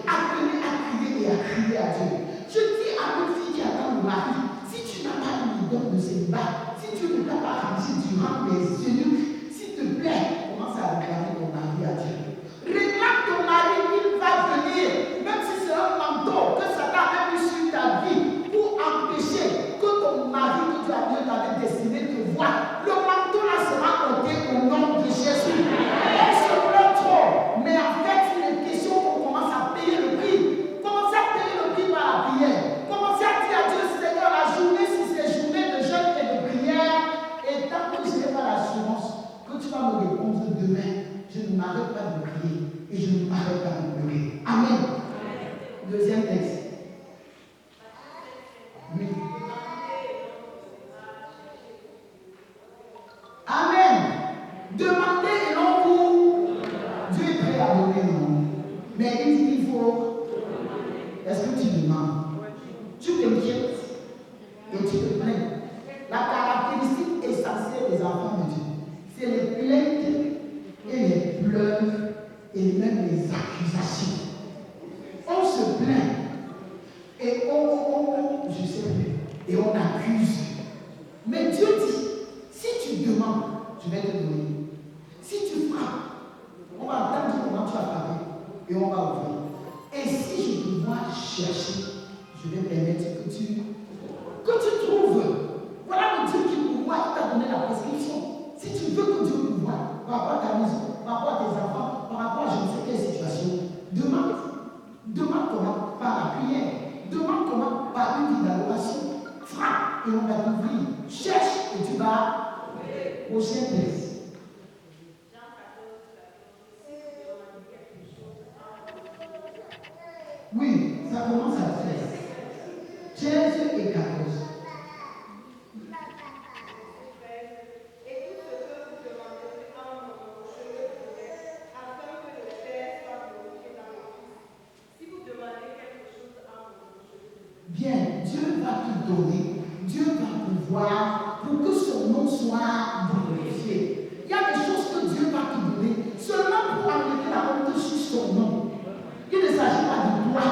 Appelez à crier et à crier à Dieu. Je dis à une fille qui attend le mari, si tu n'as pas eu le don de célibat, si tu ne t'as pas rangé durant les eunuques, s'il te plaît, commence à réclamer ton mari à Dieu. Réclame ton mari, il va venir, même si c'est un manteau que Satan a mis sur ta vie pour empêcher que ton mari que tu as Dieu t'avait destiné te voie. Le manteau là sera ôté au nom de Jésus. Elle se plaint trop, mais en fait, il est question qu'on commence à payer le prix. Commencez à payer le prix par la prière. Commencez à dire à Dieu, Seigneur, la journée, si c'est journée de jeûne et de prière, et tant que je n'ai pas l'assurance que tu vas me répondre demain, je ne m'arrête pas de prier et je ne m'arrête pas de pleurer. Amen. Deuxième texte. Oui. Amen. Demandez et non vous. Dieu est prêt à donner, non. Mais il dit qu'il faut. Est-ce que tu demandes? Tu t'inquiètes et tu te plains. La caractéristique essentielle des enfants de Dieu, c'est les plaintes et les pleurs et même les accusations. On se plaint et je sais plus, et on accuse. Mais Dieu dit, si tu demandes, je vais te donner. Si tu frappes, on va attendre comment tu as frappé et on va ouvrir. Et si je dois chercher, je vais permettre que tu trouves. Voilà le Dieu qui nous voit, il t'a donné la prescription. Si tu veux que Dieu nous voie, par rapport à ta maison, par rapport à tes enfants, par rapport à je ne sais quelle situation, demande. Demande comment? Par la prière. Demande comment? Par une vie d'adoration. Frappe et on va t'ouvrir. Cherche et tu vas au Saint-Esprit. Oui, ça commence à 13 et 14. Bien, Dieu va te donner, Dieu va pouvoir pour que son nom soit glorifié. Il y a des choses que Dieu va te donner seulement pour enlever la honte sur son nom. Il ne s'agit pas de toi,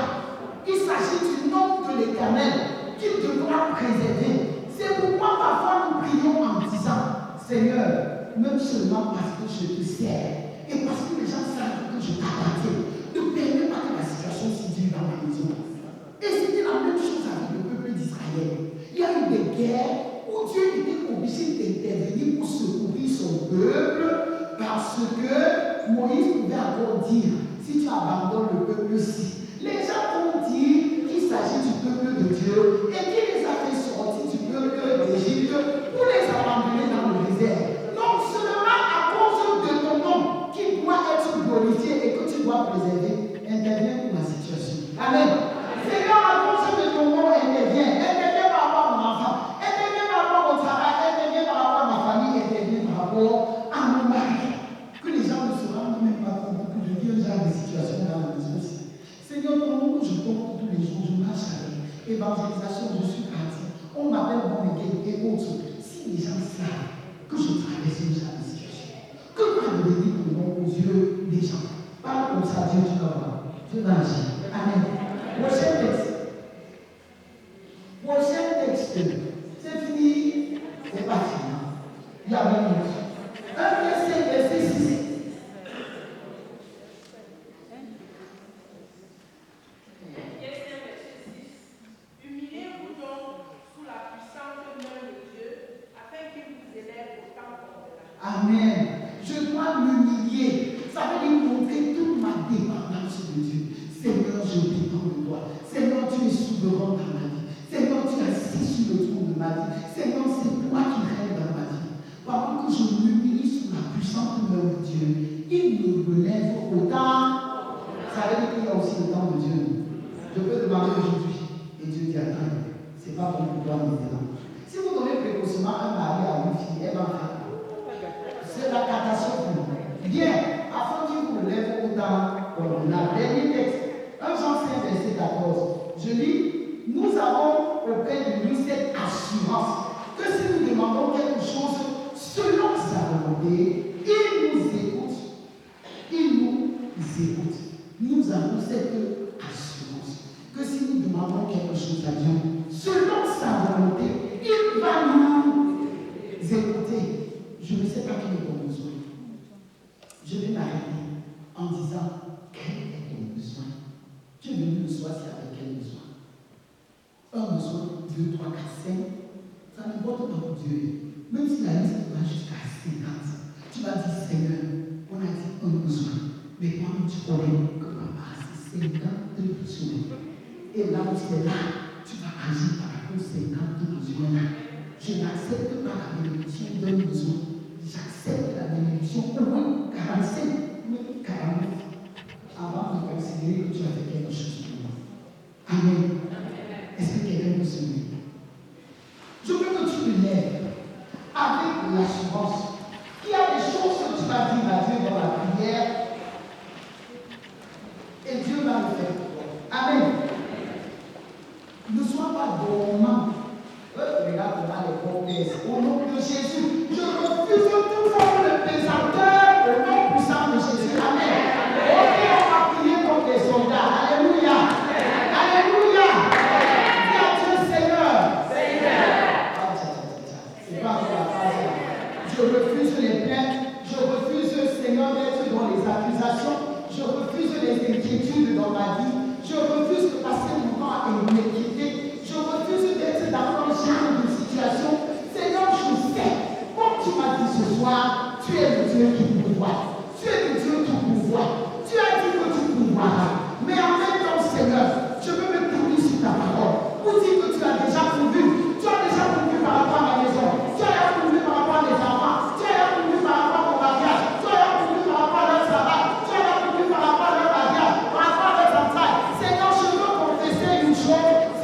il s'agit du nom de l'Éternel qu'il devra préserver. C'est pourquoi parfois nous prions en disant, Seigneur, même seulement parce que je te sers et parce que les gens savent que je t'appartiens, ne permets pas que la situation se dure dans ma maison. Et c'était la même chose avec le peuple d'Israël. Il y a eu des guerres où Dieu était obligé d'intervenir pour secourir son peuple parce que Moïse pouvait encore dire, si tu abandonnes le peuple-ci, les gens vont dire qu'il s'agit du peuple de Dieu et qu'il les a fait sortir du peuple d'Égypte pour les abandonner dans le désert. Non seulement à cause de ton nom qui doit être glorifié et que tu dois préserver. l'évangélisation, je suis parti. On m'appelle mon équipe et autres. Si les gens savent que je traverse une situation, que va devenir pour moi aux yeux des gens? Parle comme ça, Dieu, tu vas voir. Dieu va agir. Amen. Prochain texte. Prochain texte. C'est fini. C'est pas fini. Il y a 20 minutes. Un verset 6. Humiliez-vous donc sous la puissante main de Dieu, afin qu'il vous élève au temps convenable. Amen. Je dois m'humilier. Ça veut dire montrer toute ma dépendance de Dieu. Seigneur, je dépends de toi. Seigneur, tu es souverain dans ma vie. Seigneur, tu es assis sur le trône de ma vie. Seigneur, c'est toi qui règnes dans ma vie. Pendant que je m'humilie sous la puissante main de Dieu, il me relève au temps. Ça veut dire qu'il y a aussi le temps de Dieu. Je peux demander aujourd'hui. Et Dieu dit, attends, c'est pas bon pour toi maintenant. Si vous donnez précocement un mari à une fille, elle va faire. C'est la catastrophe. Bien, afin qu'il vous lève au temps convenable. Dernier texte, 1 Jean 5, verset 14. Je lis, nous avons auprès de nous cette assurance que si nous demandons quelque chose selon sa volonté, il nous écoute. Il nous écoute. Nous avons cette assurance que si nous demandons quelque chose à Dieu, selon sa volonté, il va nous écouter. Je ne sais pas quel est ton besoin. Je vais m'arrêter en disant quel est ton besoin. Tu es venu le soir, c'est avec quel besoin? Un besoin, 2, 3, 4, 5. Ça n'importe pas pour Dieu. Même si la liste va jusqu'à 50, tu vas dire Seigneur, on a dit un besoin. Mais toi, tu connais que papa, c'est 50 besoins. Et là où tu es là, tu vas agir par rapport aux 50 besoins. Je n'accepte pas la bénédiction d'un besoin. J'accepte la bénédiction au moins 45, même 49, avant de considérer que tu as fait quelque chose pour moi. Amen. Est-ce que quelqu'un peut se lever? Je veux que tu te lèves avec l'assurance qu'il y a des choses que tu vas dire à Dieu dans la prière et Dieu va le faire pour toi. Amen. Ne sois pas dormant. Regarde comment les corps pèsent. Au nom de Jésus, je refuse tout forme de pesanteur au nom puissant de Jésus. Amen. Ok, on va prier comme des soldats. Alléluia. Alléluia. Dis à Dieu, Seigneur. Seigneur. C'est pas pour la phrase. Je refuse les plaintes. Je refuse, Seigneur, d'être dans les accusations. Je refuse les inquiétudes dans ma vie. Je refuse de passer mon temps à m'inquiéter. Je refuse d'être dans un genre de situation. Seigneur, je sais, comme tu m'as dit ce soir, tu es le Dieu qui pourvoit. Tu es le Dieu qui pourvoit. Tu as dit que tu pourvoiras. Mais en même temps, Seigneur, je veux me tourner sur ta parole pour dire que tu as déjà pourvu. Tu as déjà pourvu par rapport à ma maison. Tu as déjà pourvu par rapport à mes enfants. Tu as déjà pourvu par rapport à mon mariage. Tu as déjà pourvu par rapport à leur travail. Tu as déjà pourvu par rapport à leur mariage, par rapport à leurs entrailles. Seigneur, je veux confesser une chose.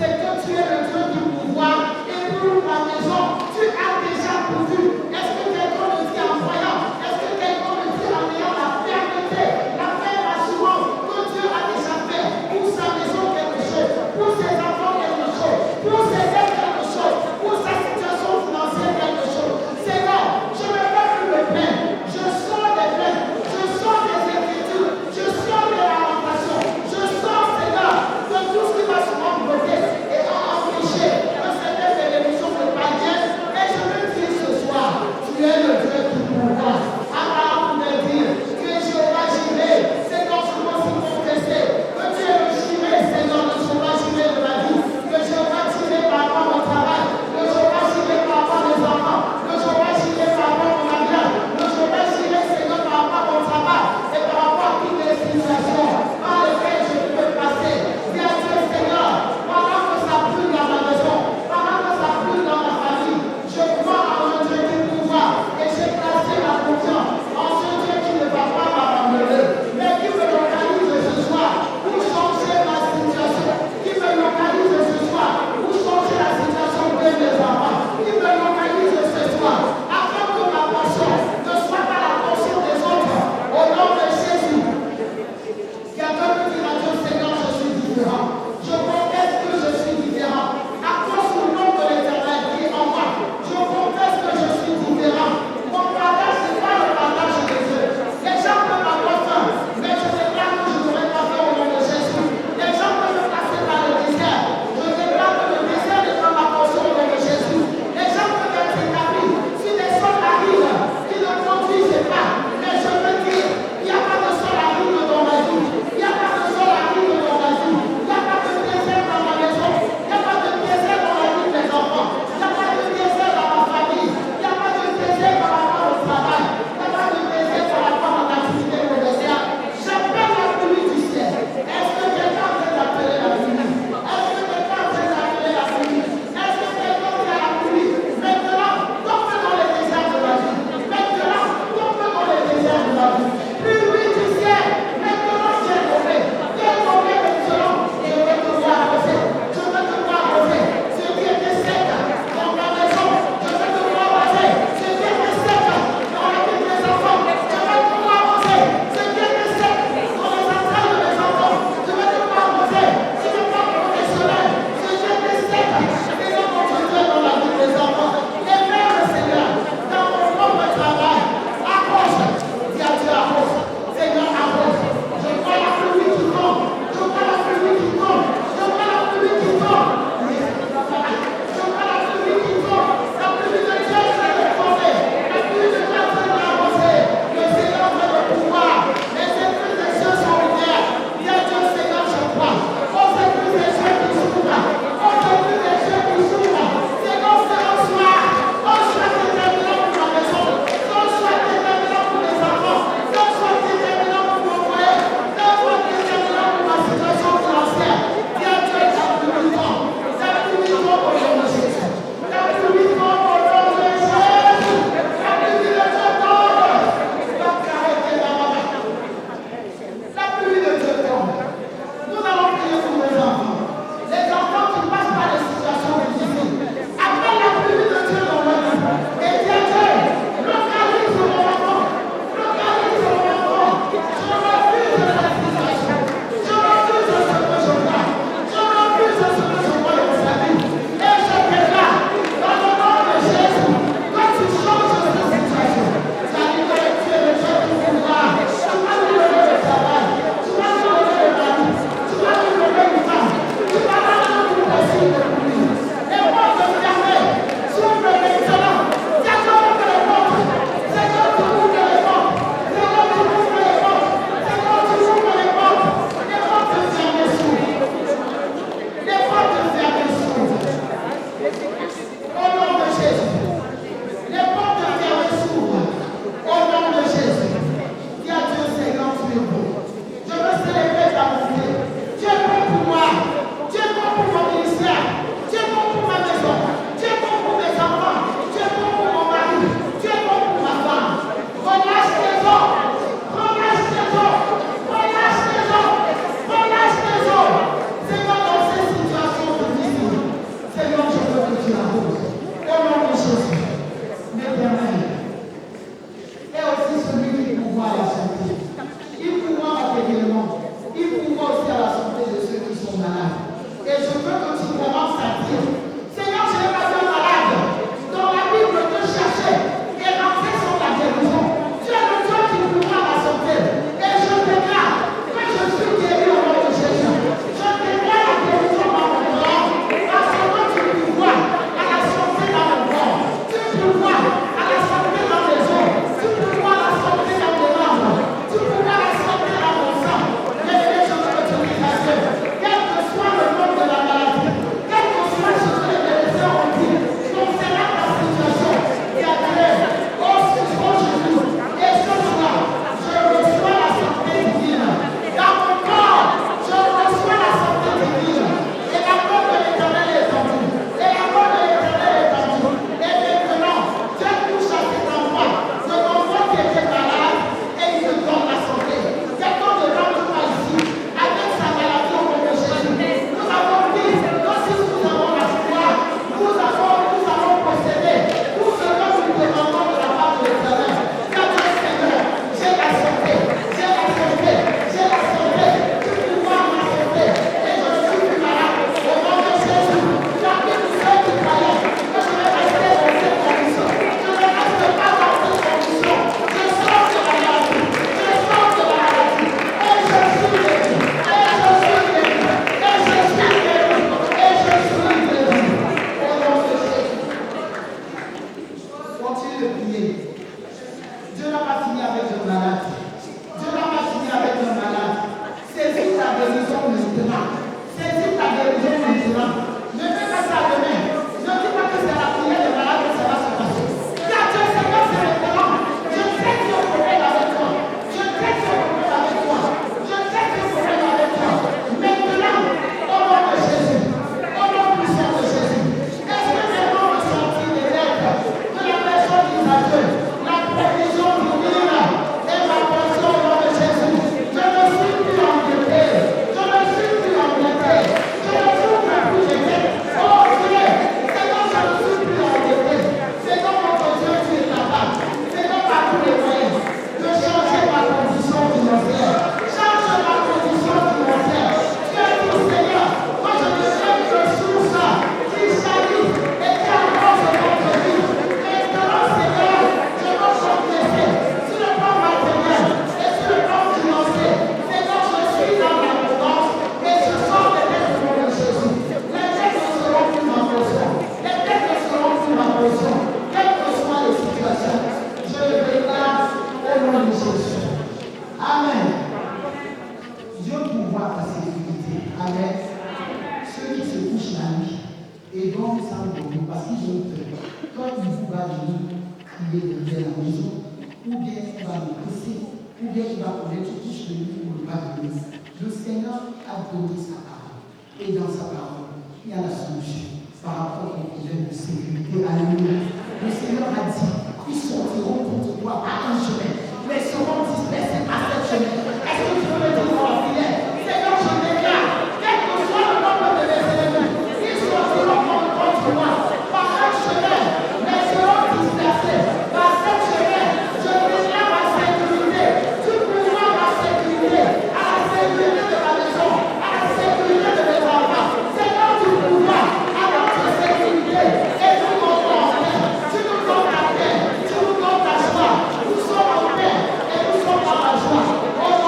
Nous sommes en paix et nous sommes dans la joie.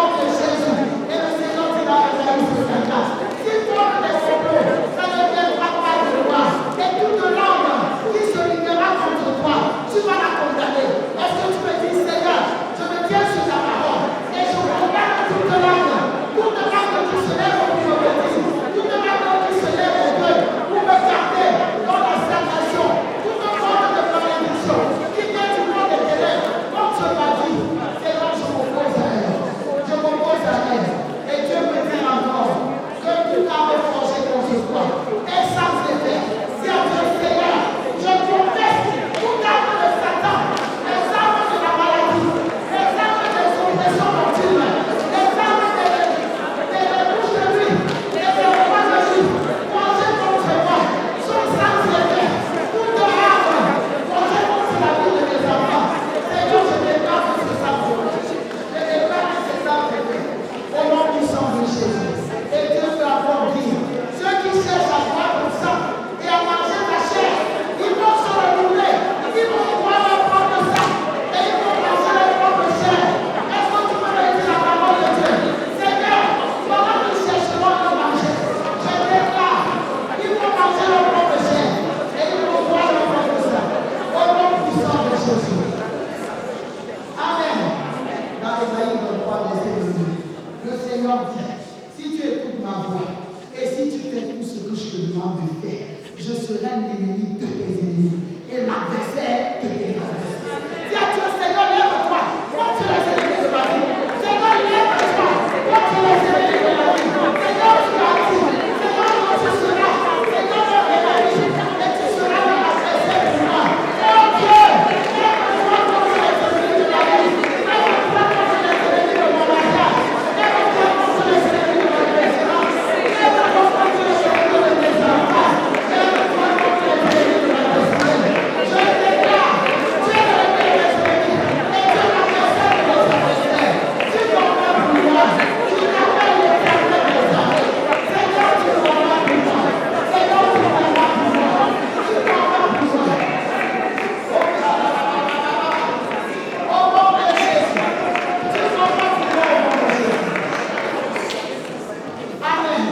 demande de faire. Je serai l'ennemi de tes ennemis et l'adversaire de tes adversaires. Dis à Dieu, Seigneur, lève-toi. Contre les ennemis de ma vie. Seigneur, lève-toi. Contre les ennemis de ma vie. Seigneur, tu as dit. Seigneur, tu seras. Seigneur, mon ennemi. Et tu seras mon adversaire de moi. Oh Dieu, lève-toi contre les ennemis de ma vie. Lève-toi contre les ennemis de mon mariage. Lève-toi contre les ennemis de ma maison. Lève-toi contre les ennemis de mes enfants. Lève-toi contre les ennemis de ma destinée. Je déclare, Dieu révèle les ennemis. Et Dieu l'adversaire de nos adversaires. Tu combats pour moi. Tu t'appelles l'éternel des armées. Seigneur, tu combats pour moi. Seigneur, tu combats pour moi. Tu combats pour moi. Au nom de Jésus. Tu combats pour moi au nom de Jésus. Amen.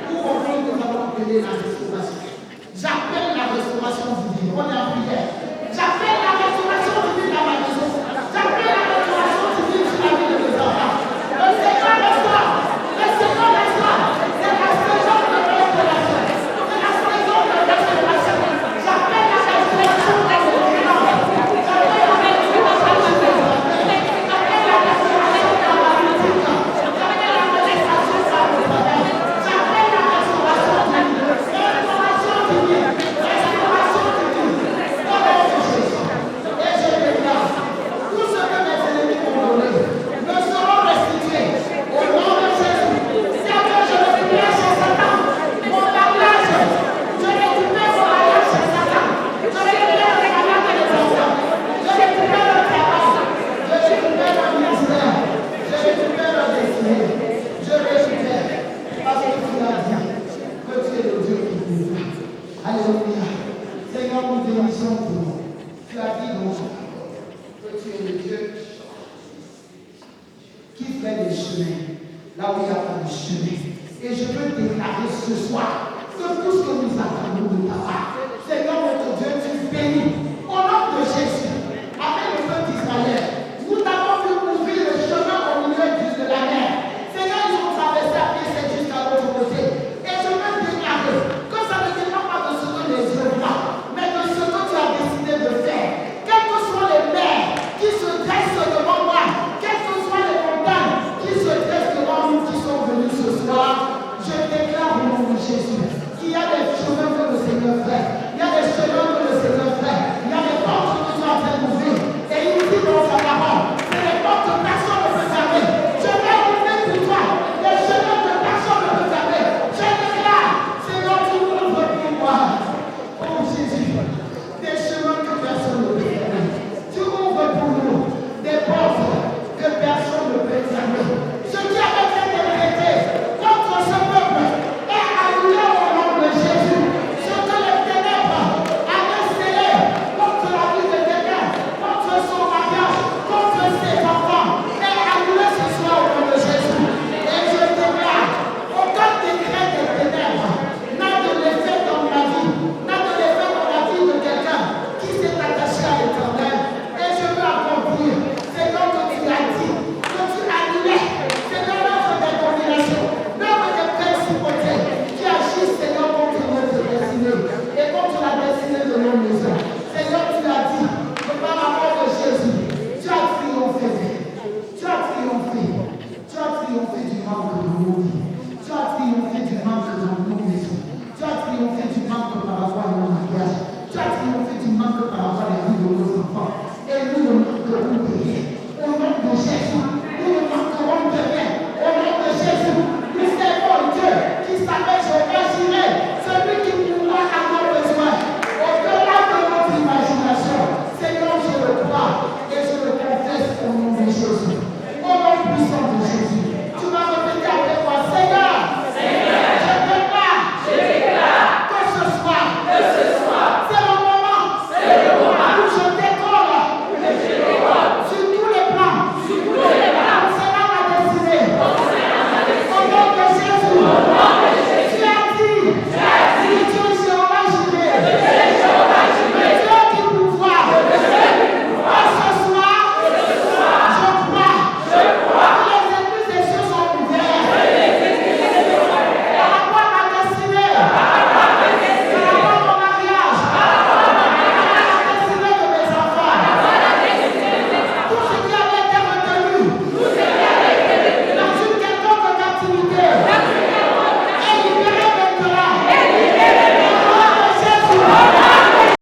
Pour comprendre, nous allons appeler la restauration. J'appelle la restauration divine. On est en prière. J'appelle la restauration divine dans ma maison. J'appelle la restauration divine sur la vie de mes enfants. Le Seigneur restaure. Le Seigneur restaure. C'est la saison de restauration. C'est la saison de restauration. J'appelle la restauration de mes finances. J'appelle la restauration de mes affaires. J'appelle la restauration dans ma boutique. J'appelle la restauration dans mon travail. J'appelle la restauration divine. Restauration divine. Restauration divine. Au nom de Jésus. Et je déclare, tout ce que mes ennemis m'ont donné me seront restitués. Au nom de Jésus. Seigneur, je récupère chez Satan mon mariage. Je récupère mon mariage chez Satan. Je récupère le mariage de mes enfants. Je récupère le travail. Je récupère le ministère. Je récupère le destinée. Je récupère. Parce que tu as dit que tu es le Dieu qui pourvoit. Alléluia. Seigneur, nous te bénissons pour nous. Tu as dit dans ton parole que tu es le Dieu qui fait des chemins là où il n'y a pas de chemin. Et je veux déclarer ce soir que tout ce que nous attendons de ta part, Seigneur notre Dieu, tu bénis. Au nom de Jésus, avec le peuple d'Israël, nous t'avons vu ouvrir le chemin au milieu de la mer. Seigneur, ils ont traversé à pied, c'est juste à l'autre côté. Et je veux déclarer que ça ne dépend pas de ce que les yeux voient, mais de ce que tu as décidé de faire. Quelles que soient les mers qui se dressent devant moi, quelles que soient les montagnes qui se dressent devant nous qui sont venus ce soir, je déclare au nom de Jésus qu'il y a des chemins que le Seigneur fait.